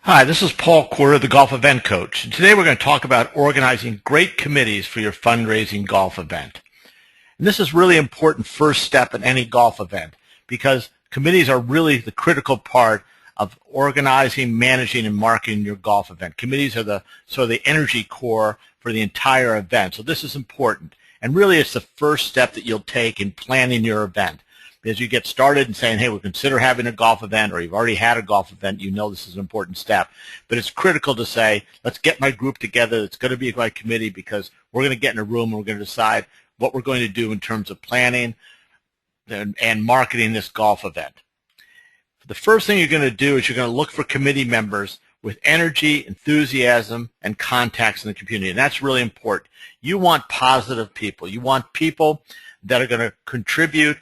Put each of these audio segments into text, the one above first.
Hi, this is Paul Quarter, the Golf Event Coach. And today we're going to talk about organizing great committees for your fundraising golf event. And this is really important first step in any golf event because committees are really the critical part of organizing, managing, and marketing your golf event. Committees are the energy core for the entire event. So this is important. And really it's the first step that you'll take in planning your event. As you get started and saying, hey, we'll consider having a golf event, or you've already had a golf event, you know this is an important step. But it's critical to say, let's get my group together. It's going to be my committee because we're going to get in a room and we're going to decide what we're going to do in terms of planning and marketing this golf event. The first thing you're going to do is you're going to look for committee members with energy, enthusiasm, and contacts in the community. And that's really important. You want positive people. You want people that are going to contribute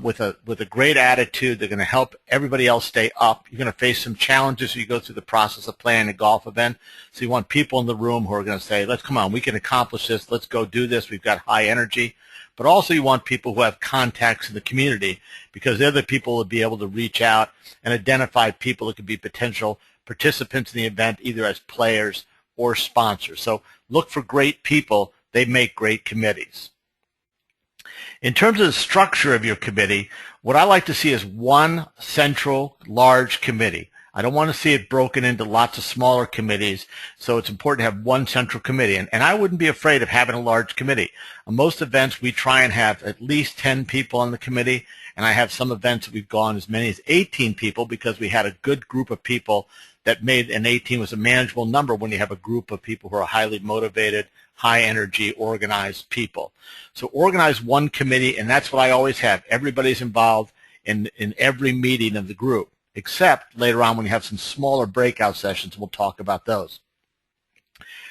with a great attitude. They're going to help everybody else stay up. You're going to face some challenges as you go through the process of planning a golf event. So you want people in the room who are going to say, let's come on, we can accomplish this. Let's go do this. We've got high energy. But also you want people who have contacts in the community because they're the people who will be able to reach out and identify people that could be potential participants in the event, either as players or sponsors. So look for great people. They make great committees. In terms of the structure of your committee, what I like to see is one central large committee. I don't want to see it broken into lots of smaller committees, so it's important to have one central committee. And I wouldn't be afraid of having a large committee. On most events, we try and have at least 10 people on the committee, and I have some events that we've gone as many as 18 people because we had a good group of people that made, and 18 was a manageable number when you have a group of people who are highly motivated, high energy, organized people. So organize one committee, and that's what I always have. Everybody's involved in every meeting of the group, except later on when you have some smaller breakout sessions, we'll talk about those.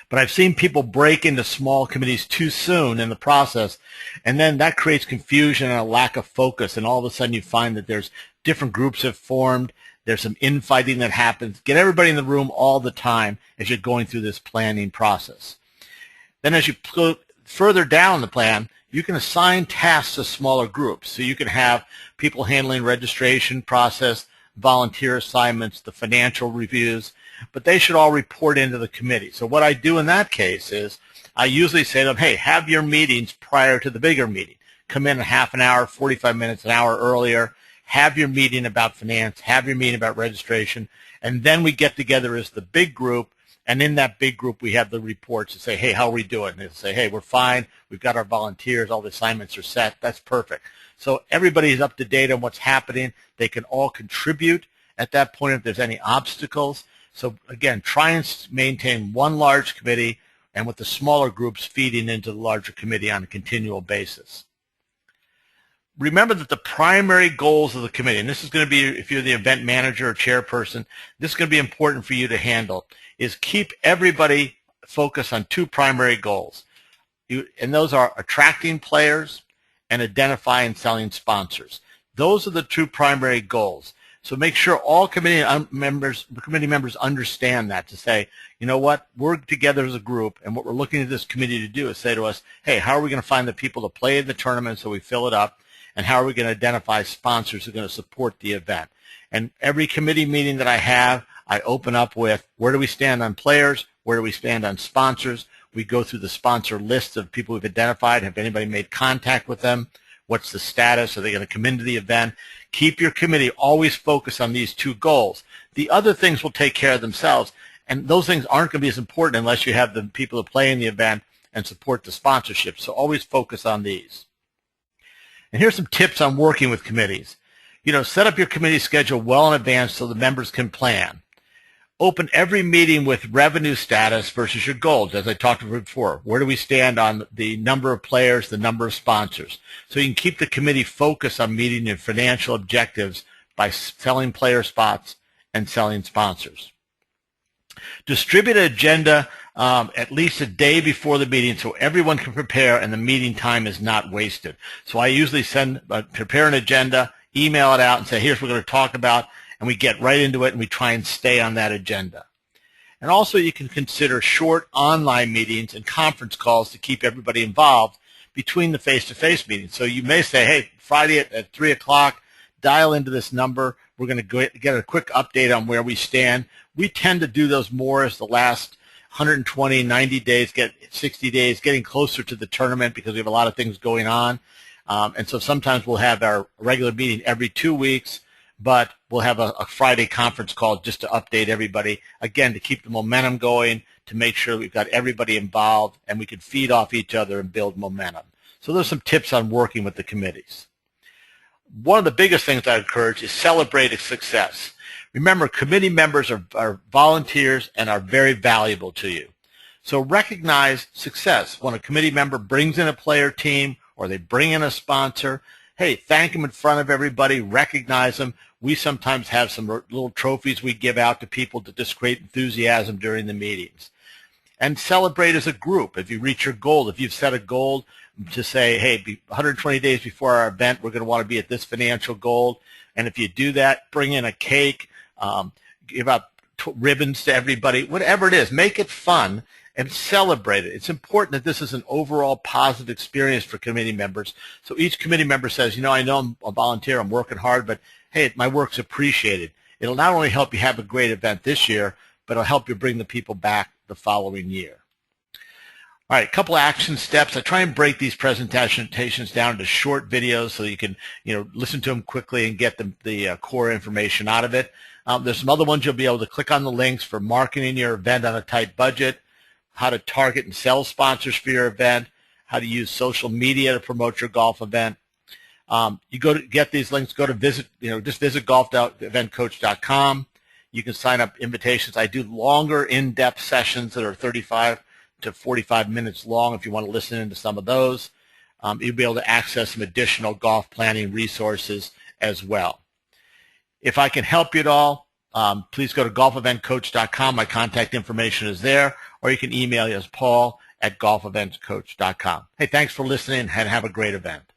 But I've seen people break into small committees too soon in the process, and then that creates confusion and a lack of focus, and all of a sudden you find that there's different groups have formed, there's some infighting that happens. Get everybody in the room all the time as you're going through this planning process. Then as you go further down the plan, you can assign tasks to smaller groups. So you can have people handling registration process, volunteer assignments, the financial reviews, but they should all report into the committee. So what I do in that case is I usually say to them, hey, have your meetings prior to the bigger meeting. Come in a half an hour, 45 minutes, an hour earlier. Have your meeting about finance, have your meeting about registration, and then we get together as the big group. And in that big group, we have the reports to say, hey, how are we doing? And they'll say, hey, we're fine. We've got our volunteers. All the assignments are set. That's perfect. So everybody's up to date on what's happening. They can all contribute at that point if there's any obstacles. So, again, try and maintain one large committee and with the smaller groups feeding into the larger committee on a continual basis. Remember that the primary goals of the committee, and this is going to be, if you're the event manager or chairperson, this is going to be important for you to handle, is keep everybody focused on two primary goals. And those are attracting players and identifying and selling sponsors. Those are the two primary goals. So make sure all committee members understand that, to say, you know what, we're together as a group, and what we're looking at this committee to do is say to us, hey, how are we going to find the people to play in the tournament so we fill it up? And how are we going to identify sponsors who are going to support the event? And every committee meeting that I have, I open up with, where do we stand on players? Where do we stand on sponsors? We go through the sponsor list of people we've identified. Have anybody made contact with them? What's the status? Are they going to come into the event? Keep your committee always focused on these two goals. The other things will take care of themselves, and those things aren't going to be as important unless you have the people to play in the event and support the sponsorship. So always focus on these. And here's some tips on working with committees. Set up your committee schedule well in advance so the members can plan. Open every meeting with revenue status versus your goals, as I talked about before. Where do we stand on the number of players, the number of sponsors? So you can keep the committee focused on meeting your financial objectives by selling player spots and selling sponsors. Distribute an agenda at least a day before the meeting so everyone can prepare and the meeting time is not wasted. So I usually prepare an agenda, email it out, and say, here's what we're going to talk about, and we get right into it and we try and stay on that agenda. And also you can consider short online meetings and conference calls to keep everybody involved between the face-to-face meetings. So you may say, hey, Friday at 3 o'clock, dial into this number. We're going to get a quick update on where we stand. We tend to do those more as the last 120, 90 days, 60 days, getting closer to the tournament because we have a lot of things going on. And so sometimes we'll have our regular meeting every 2 weeks, but we'll have a Friday conference call just to update everybody, again, to keep the momentum going, to make sure we've got everybody involved and we can feed off each other and build momentum. So those are some tips on working with the committees. One of the biggest things I encourage is celebrate a success. Remember, committee members are volunteers and are very valuable to you. So recognize success. When a committee member brings in a player team or they bring in a sponsor, hey, thank them in front of everybody, recognize them. We sometimes have some little trophies we give out to people to just create enthusiasm during the meetings. And celebrate as a group. If you reach your goal, if you've set a goal to say, hey, 120 days before our event, we're going to want to be at this financial goal. And if you do that, bring in a cake, give out ribbons to everybody, whatever it is, make it fun and celebrate it. It's important that this is an overall positive experience for committee members. So each committee member says, I know I'm a volunteer, I'm working hard, but hey, my work's appreciated. It'll not only help you have a great event this year, but it'll help you bring the people back the following year. All right, a couple action steps. I try and break these presentations down into short videos so you can, listen to them quickly and get the core information out of it. There's some other ones you'll be able to click on the links for marketing your event on a tight budget, how to target and sell sponsors for your event, how to use social media to promote your golf event. You go to get these links, go to visit golf.eventcoach.com. You can sign up invitations. I do longer, in-depth sessions that are 35 to 45 minutes long if you want to listen into some of those. You'll be able to access some additional golf planning resources as well. If I can help you at all, please go to golfeventcoach.com. My contact information is there, or you can email us, Paul@golfeventcoach.com. Hey, thanks for listening and have a great event.